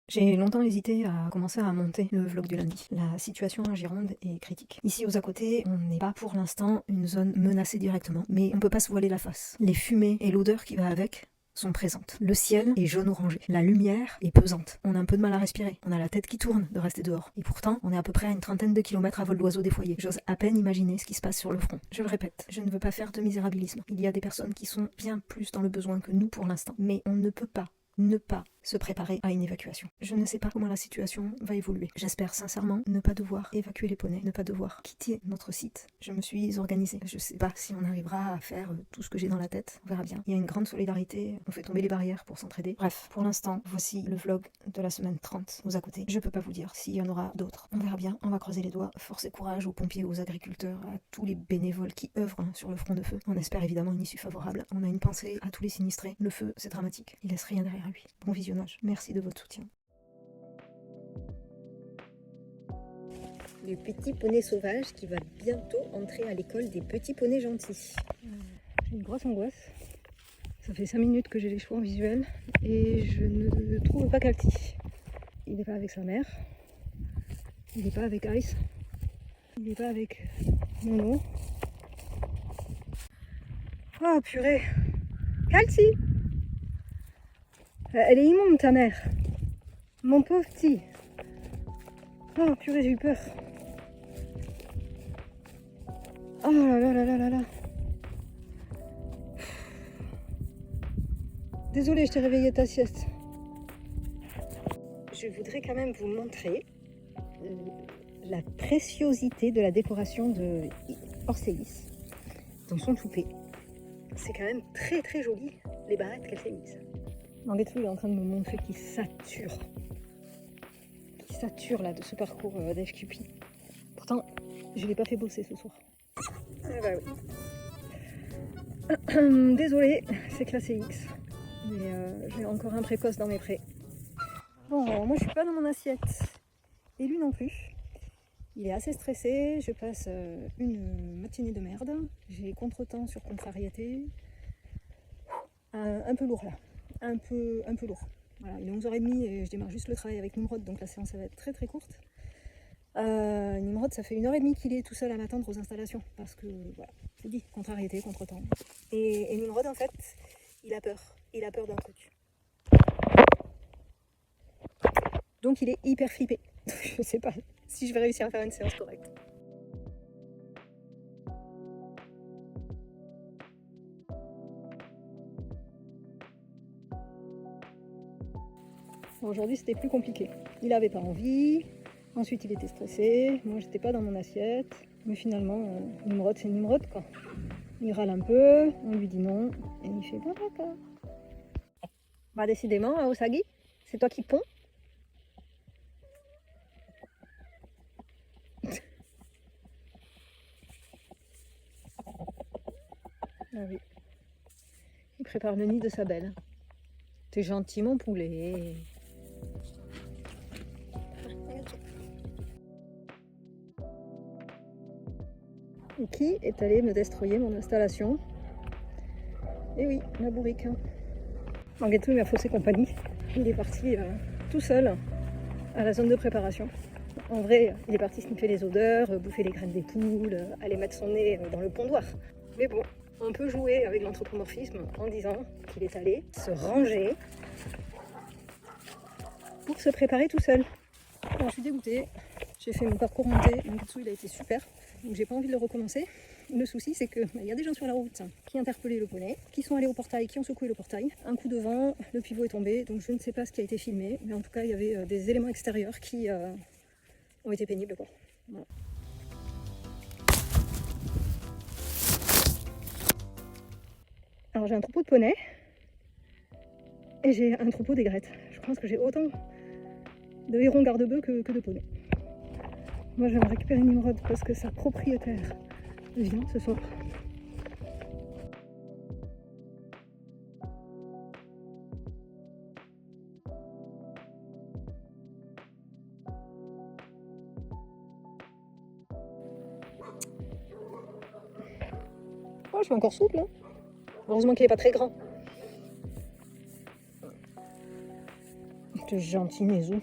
J'ai longtemps hésité à commencer à monter le vlog du lundi. La situation en Gironde est critique. Ici aux à-côté, on n'est pas pour l'instant une zone menacée directement, mais on peut pas se voiler la face. Les fumées et l'odeur qui va avec sont présentes. Le ciel est jaune-orangé. La lumière est pesante. On a un peu de mal à respirer. On a la tête qui tourne de rester dehors. Et pourtant, on est à peu près à une trentaine de kilomètres à vol d'oiseau des foyers. J'ose à peine imaginer ce qui se passe sur le front. Je le répète, je ne veux pas faire de misérabilisme. Il y a des personnes qui sont bien plus dans le besoin que nous pour l'instant. Mais on ne peut pas ne pas se préparer à une évacuation. Je ne sais pas comment la situation va évoluer. J'espère sincèrement ne pas devoir évacuer les poneys, ne pas devoir quitter notre site. Je me suis organisée. Je sais pas si on arrivera à faire tout ce que j'ai dans la tête. On verra bien. Il y a une grande solidarité. On fait tomber les barrières pour s'entraider. Bref, pour l'instant, voici le vlog de la semaine 30 aux à-côté. Je peux pas vous dire s'il y en aura d'autres. On verra bien. On va croiser les doigts. Force et courage aux pompiers, aux agriculteurs, à tous les bénévoles qui œuvrent sur le front de feu. On espère évidemment une issue favorable. On a une pensée à tous les sinistrés. Le feu, c'est dramatique. Il laisse rien derrière lui. Bon visionnage. Merci de votre soutien. Le petit poney sauvage qui va bientôt entrer à l'école des petits poneys gentils. J'ai une grosse angoisse. Ça fait 5 minutes que j'ai les chevaux en visuel et je ne trouve pas Calti. Il n'est pas avec sa mère. Il n'est pas avec Ice. Il n'est pas avec Nono. Oh purée! Calti! Elle est immonde ta mère! Mon pauvre petit! Oh purée, j'ai eu peur! Oh là là là là là là! Désolée, je t'ai réveillé ta sieste. Je voudrais quand même vous montrer la préciosité de la décoration de Orséis dans son toupet. C'est quand même très très joli les barrettes qu'elle s'est mises. Mangetsu, il est en train de me montrer qu'il sature là de ce parcours d'HQP. Pourtant, je ne l'ai pas fait bosser ce soir. Ah bah oui. Désolée, c'est classé X. Mais j'ai encore un précoce dans mes prés. Bon, moi je suis pas dans mon assiette. Et lui non plus. Il est assez stressé, je passe une matinée de merde. J'ai contretemps sur contrariété. Un peu lourd là. Un peu lourd. Voilà, il est 11h30 et je démarre juste le travail avec Nimrod, donc la séance va être très très courte. Nimrod, ça fait 1h30 qu'il est tout seul à m'attendre aux installations, parce que, voilà, je dis, contrariété, contretemps. Et Nimrod, en fait, il a peur d'un truc. Donc il est hyper flippé. Je sais pas si je vais réussir à faire une séance correcte. Aujourd'hui c'était plus compliqué. Il avait pas envie, ensuite il était stressé, moi j'étais pas dans mon assiette, mais finalement Nimrod c'est Nimrod quoi. Il râle un peu, on lui dit non, et il fait bon d'accord. Bah décidément, Aosagi, c'est toi qui ponds. Ah oui. Il prépare le nid de sa belle. T'es gentil mon poulet. Et qui est allé me destroyer mon installation? Eh oui, la bourrique. Mangetsu m'a faussé compagnie. Il est parti tout seul à la zone de préparation. En vrai, il est parti sniffer les odeurs, bouffer les graines des poules, aller mettre son nez dans le pondoir. Mais bon, on peut jouer avec l'anthropomorphisme en disant qu'il est allé se ranger pour se préparer tout seul. Alors, je suis dégoûtée. J'ai fait mon parcours monté. Mangetsu, il a été super. Donc j'ai pas envie de le recommencer. Le souci, c'est que y a des gens sur la route qui interpellaient le poney, qui sont allés au portail, qui ont secoué le portail. Un coup de vent, le pivot est tombé. Donc je ne sais pas ce qui a été filmé, mais en tout cas, il y avait des éléments extérieurs qui ont été pénibles, quoi. Voilà. Alors j'ai un troupeau de poneys et j'ai un troupeau d'aigrettes. Je pense que j'ai autant de hérons garde-bœufs que de poneys. Moi, je vais me récupérer Nimrod parce que sa propriétaire vient ce soir. Oh, je suis encore souple. Hein. Heureusement qu'il n'est pas très grand. C'est gentil, Nézou.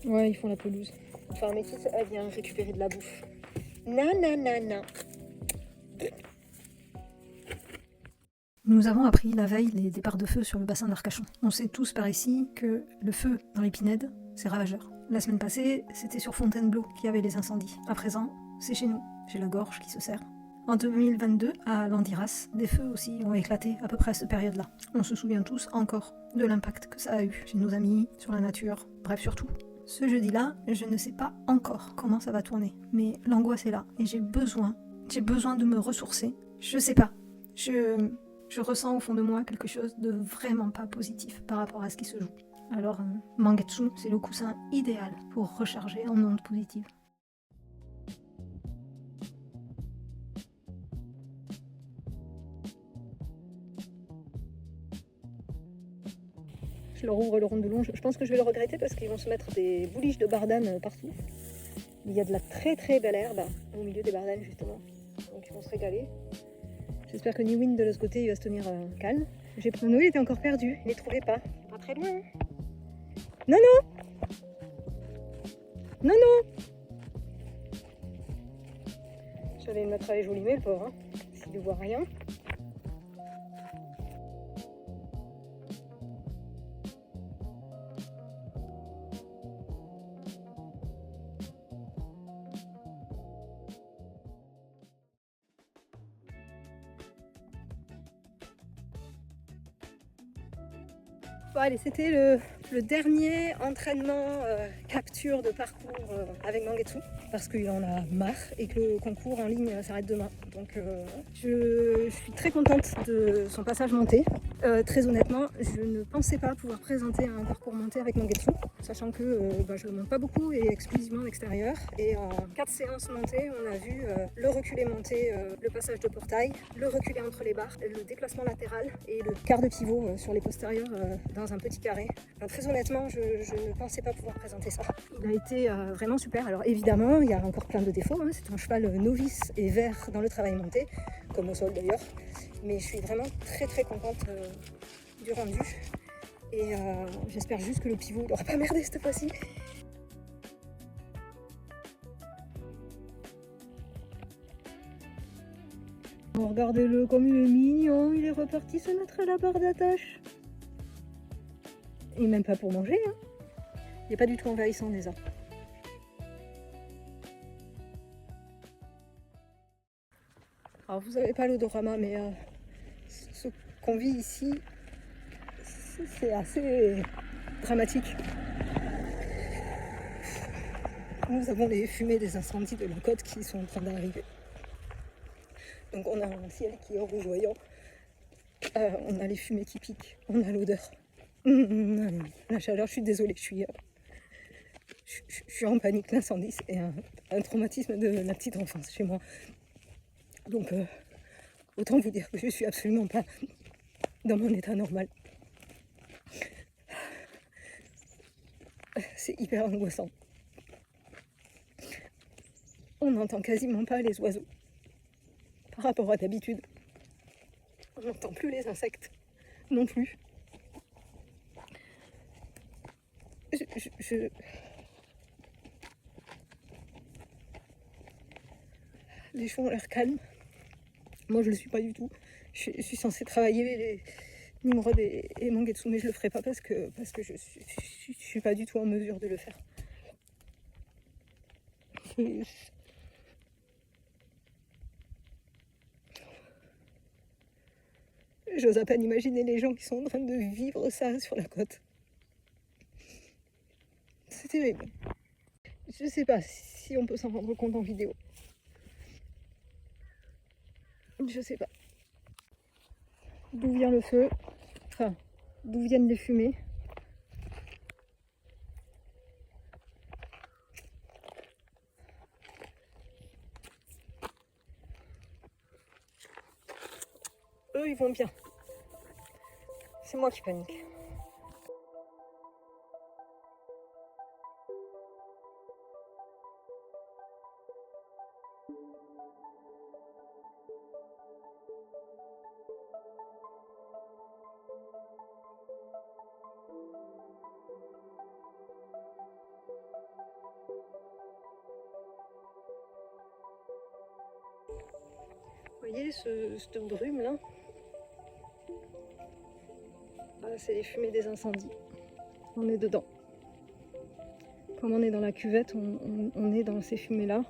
Ouais, ils font la pelouse. Enfin, Métis, elle vient récupérer de la bouffe. Non, non, non, non. Nous avons appris la veille les départs de feu sur le bassin d'Arcachon. On sait tous par ici que le feu dans les Pinèdes, c'est ravageur. La semaine passée, c'était sur Fontainebleau qu'il y avait les incendies. À présent, c'est chez nous. J'ai la gorge qui se serre. En 2022, à Landiras, des feux aussi ont éclaté à peu près à cette période-là. On se souvient tous encore de l'impact que ça a eu chez nos amis, sur la nature, bref sur tout. Ce jeudi-là, je ne sais pas encore comment ça va tourner, mais l'angoisse est là et j'ai besoin de me ressourcer. Je sais pas, je ressens au fond de moi quelque chose de vraiment pas positif par rapport à ce qui se joue. Alors, Mangetsu, c'est le coussin idéal pour recharger en ondes positives. Je leur ouvre le rondelon. Je pense que je vais le regretter parce qu'ils vont se mettre des bouliches de bardane partout. Il y a de la très très belle herbe au milieu des bardanes justement. Donc ils vont se régaler. J'espère que Niwin de l'autre côté il va se tenir calme. Nono il était encore perdu, il ne les trouvait pas. Pas très loin. Non non. Non non. J'allais le mettre à les jolimer le pauvre, hein, s'il ne voit rien. Bon allez, c'était le dernier entraînement capture de parcours avec Mangetsu parce qu'il en a marre et que le concours en ligne s'arrête demain. Donc je suis très contente de son passage monté. Très honnêtement, je ne pensais pas pouvoir présenter un parcours monté avec Mangetsu, sachant que je ne le monte pas beaucoup et exclusivement en extérieur. Et en 4 séances montées, on a vu le reculé monté, le passage de portail, le reculé entre les barres, le déplacement latéral et le quart de pivot sur les postérieurs dans un petit carré. Donc, très honnêtement, je ne pensais pas pouvoir présenter ça. Il a été vraiment super. Alors évidemment, il y a encore plein de défauts. Hein. C'est un cheval novice et vert dans le travail monté, comme au sol d'ailleurs. Mais je suis vraiment très très contente du rendu. Et j'espère juste que le pivot n'aura pas merdé cette fois-ci. Oh, regardez-le comme il est mignon, il est reparti se mettre à la barre d'attache. Et même pas pour manger, hein. Il n'est pas du tout envahissant déjà. Alors vous n'avez pas l'odorama, mais ce qu'on vit ici, c'est assez dramatique. Nous avons les fumées des incendies de la côte qui sont en train d'arriver. Donc on a un ciel qui est rougeoyant, on a les fumées qui piquent, on a l'odeur. La chaleur, je suis désolée, je suis en panique. L'incendie, c'est un traumatisme de la petite enfance chez moi. Donc autant vous dire que je suis absolument pas dans mon état normal. C'est hyper angoissant. On n'entend quasiment pas les oiseaux par rapport à d'habitude. On n'entend plus les insectes non plus. Les chevaux ont l'air calmes. Moi, je le suis pas du tout. Je suis censée travailler les Nimrod et Mangetsu, mais je le ferai pas parce que je suis pas du tout en mesure de le faire. J'ose à peine imaginer les gens qui sont en train de vivre ça sur la côte. C'est terrible. Je sais pas si on peut s'en rendre compte en vidéo. Je sais pas. D'où vient le feu? Enfin, d'où viennent les fumées? Eux, ils vont bien. C'est moi qui panique. voyez cette brume là? Ah, c'est les fumées des incendies. On est dedans. Comme on est dans la cuvette, on est dans ces fumées-là.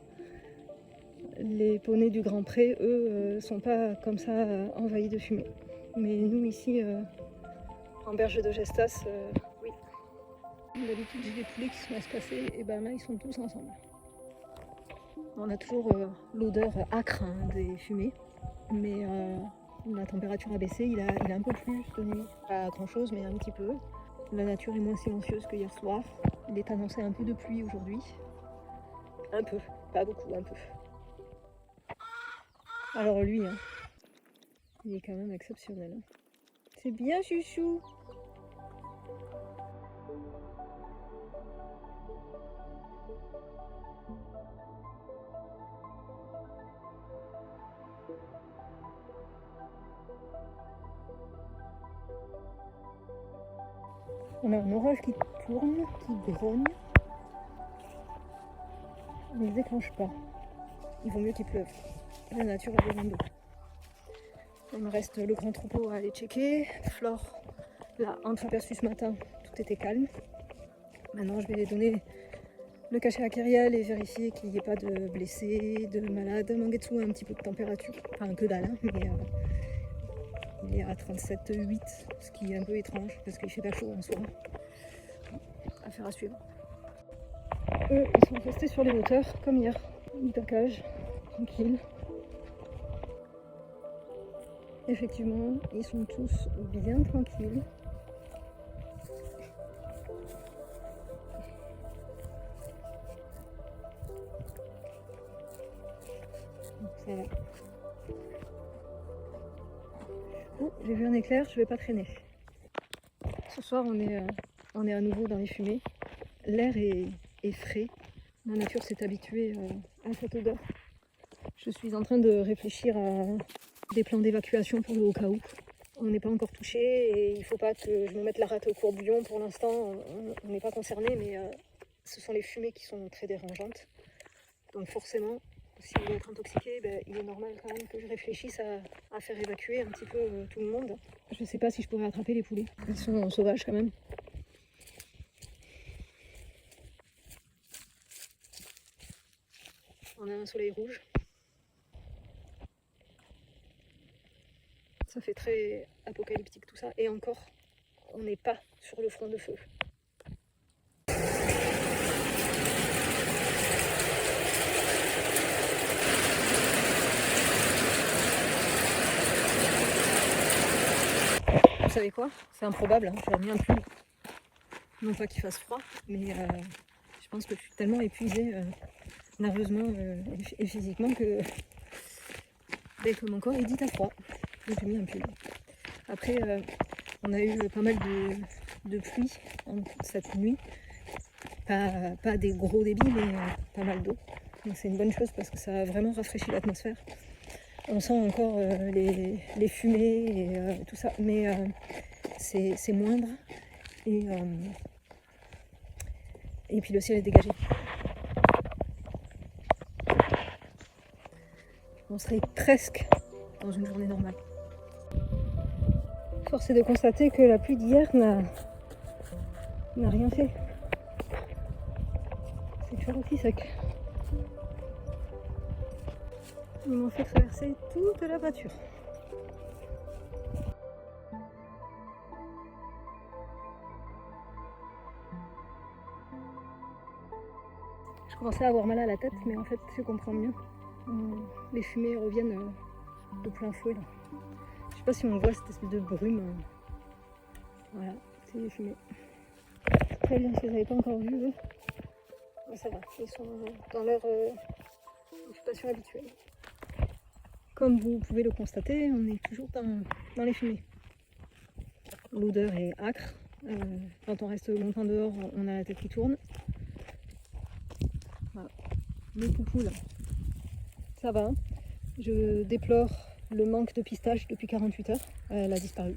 Les poneys du Grand Pré, eux, sont pas comme ça envahis de fumée. Mais nous ici, en berge de Gestas, oui. D'habitude, j'ai des poulets qui sont espacés, et ben là, ils sont tous ensemble. On a toujours l'odeur âcre des fumées, mais la température a baissé, il a un peu plu cette nuit. Pas grand chose, mais un petit peu. La nature est moins silencieuse que hier soir. Il est annoncé un peu de pluie aujourd'hui. Un peu, pas beaucoup, un peu. Alors lui, hein, il est quand même exceptionnel. Hein. C'est bien chouchou. On a un orage qui tourne, qui grogne. On ne le déclenche pas. Il vaut mieux qu'il pleuve. La nature a besoin d'eau. Il me reste le grand troupeau à aller checker. Flore l'a entreaperçu ce matin, tout était calme. Maintenant je vais donner le cachet à Kyrielle et vérifier qu'il n'y ait pas de blessés, de malades. Mangetsu a un petit peu de température, enfin que dalle, hein, mais il est à 37,8, ce qui est un peu étrange parce qu'il fait pas chaud en soi. Affaire à suivre. Eux, ils sont restés sur les hauteurs comme hier. Du package, tranquille. Effectivement, ils sont tous bien tranquilles. Ça va. Oh, j'ai vu un éclair, je vais pas traîner. Ce soir, on est à nouveau dans les fumées. L'air est frais. La nature s'est habituée à cette odeur. Je suis en train de réfléchir à des plans d'évacuation pour le au cas où. On n'est pas encore touché et il ne faut pas que je me mette la rate au courbouillon. Pour l'instant, on n'est pas concerné, mais ce sont les fumées qui sont très dérangeantes. Donc forcément, si on doit être intoxiqué, ben, il est normal quand même que je réfléchisse à faire évacuer un petit peu tout le monde. Je ne sais pas si je pourrais attraper les poulets. Ils sont sauvages quand même. On a un soleil rouge. Ça fait très apocalyptique tout ça. Et encore, on n'est pas sur le front de feu. Vous savez quoi? C'est improbable, hein. J'aurais bien pu. Non pas qu'il fasse froid, mais je pense que je suis tellement épuisée nerveusement et physiquement que mon corps il dit à froid. Donc j'ai mis un pull. Après, on a eu pas mal de pluie cette nuit. Pas des gros débits, mais pas mal d'eau. Donc c'est une bonne chose parce que ça a vraiment rafraîchi l'atmosphère. On sent encore les fumées et tout ça, mais c'est moindre. Et puis le ciel est dégagé. On serait presque dans une journée normale. Force est de constater que la pluie d'hier n'a rien fait. C'est toujours aussi sec. Ils m'ont fait traverser toute la pâture. Je commençais à avoir mal à la tête, mais en fait, je comprends mieux. Les fumées reviennent de plein fouet là. Je sais pas si on voit cette espèce de brume. Voilà, c'est les fumées. Très bien, si vous n'avez pas encore vu, eux. Mais ça va, ils sont dans leur occupation habituelle. Comme vous pouvez le constater, on est toujours dans les fumées. L'odeur est âcre. Quand on reste longtemps dehors, on a la tête qui tourne. Voilà. Le poupou là, ça va. Je déplore le manque de pistache depuis 48 heures. Elle a disparu.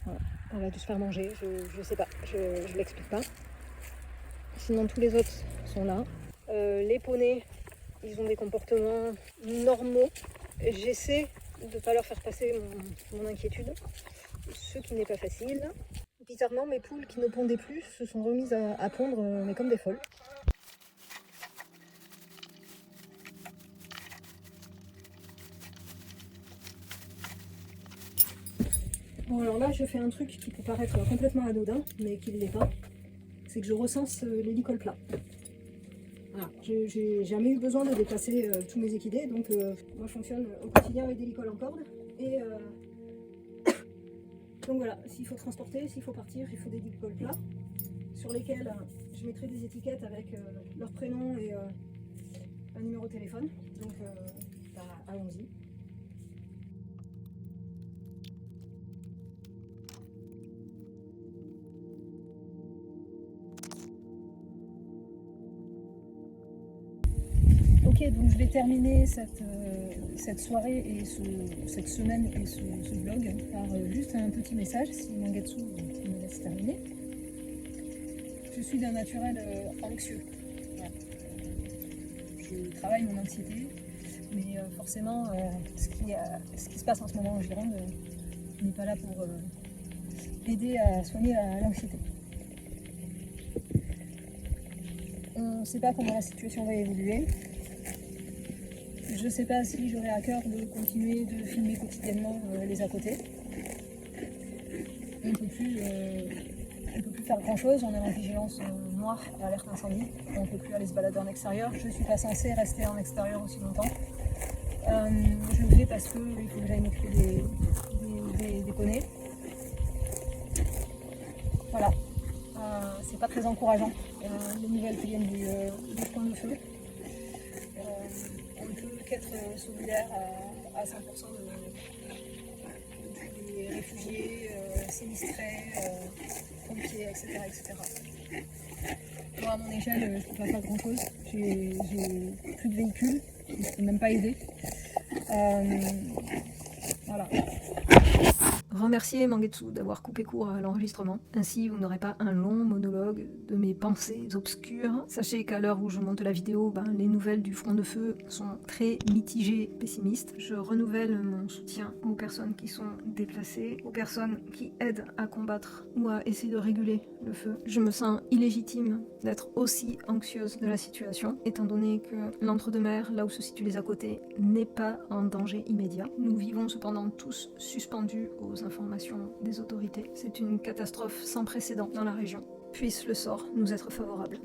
Voilà. Elle a dû se faire manger, je sais pas, je l'explique pas. Sinon tous les autres sont là. Les poneys, ils ont des comportements normaux. j'essaie de ne pas leur faire passer mon inquiétude, ce qui n'est pas facile. Bizarrement, mes poules qui ne pondaient plus se sont remises à pondre, mais comme des folles. Bon, alors là, je fais un truc qui peut paraître complètement anodin, mais qui ne l'est pas. C'est que je recense les licoles plats. Voilà. J'ai jamais eu besoin de déplacer tous mes équidés, donc moi je fonctionne au quotidien avec des licoles en corde. Et donc voilà, s'il faut transporter, s'il faut partir, il faut des licoles plats sur lesquels je mettrai des étiquettes avec leur prénom et un numéro de téléphone. Donc allons-y. Ok, donc je vais terminer cette soirée et cette semaine et ce vlog par juste un petit message, si Mangetsu me laisse terminer. Je suis d'un naturel anxieux. Voilà. Je travaille mon anxiété, mais forcément, ce qui se passe en ce moment en Gironde n'est pas là pour aider à soigner l'anxiété. On ne sait pas comment la situation va évoluer. Je ne sais pas si j'aurai à cœur de continuer de filmer quotidiennement les à côté. On ne peut plus faire grand chose, on est en vigilance noire et alerte incendie. On ne peut plus aller se balader en extérieur. Je ne suis pas censée rester en extérieur aussi longtemps. Je le fais parce qu'il faut que j'aille m'occuper des poneys. Voilà. C'est pas très encourageant. Les nouvelles qui viennent du point de feu. On ne peut qu'être solidaire à 100% des réfugiés, sinistrés, pompiers, etc. Moi, à mon échelle, je ne peux pas faire grand-chose. J'ai plus de véhicules, je ne peux même pas aider. Voilà. Remercier Mangetsu d'avoir coupé court à l'enregistrement. Ainsi, vous n'aurez pas un long monologue de mes pensées obscures. Sachez qu'à l'heure où je monte la vidéo, les nouvelles du front de feu sont très mitigées, pessimistes. Je renouvelle mon soutien aux personnes qui sont déplacées, aux personnes qui aident à combattre ou à essayer de réguler le feu. Je me sens illégitime d'être aussi anxieuse de la situation, étant donné que l'entre-deux-mer, là où se situent les à côté, n'est pas en danger immédiat. Nous vivons cependant tous suspendus aux informations des autorités. C'est une catastrophe sans précédent dans la région. Puisse le sort nous être favorable.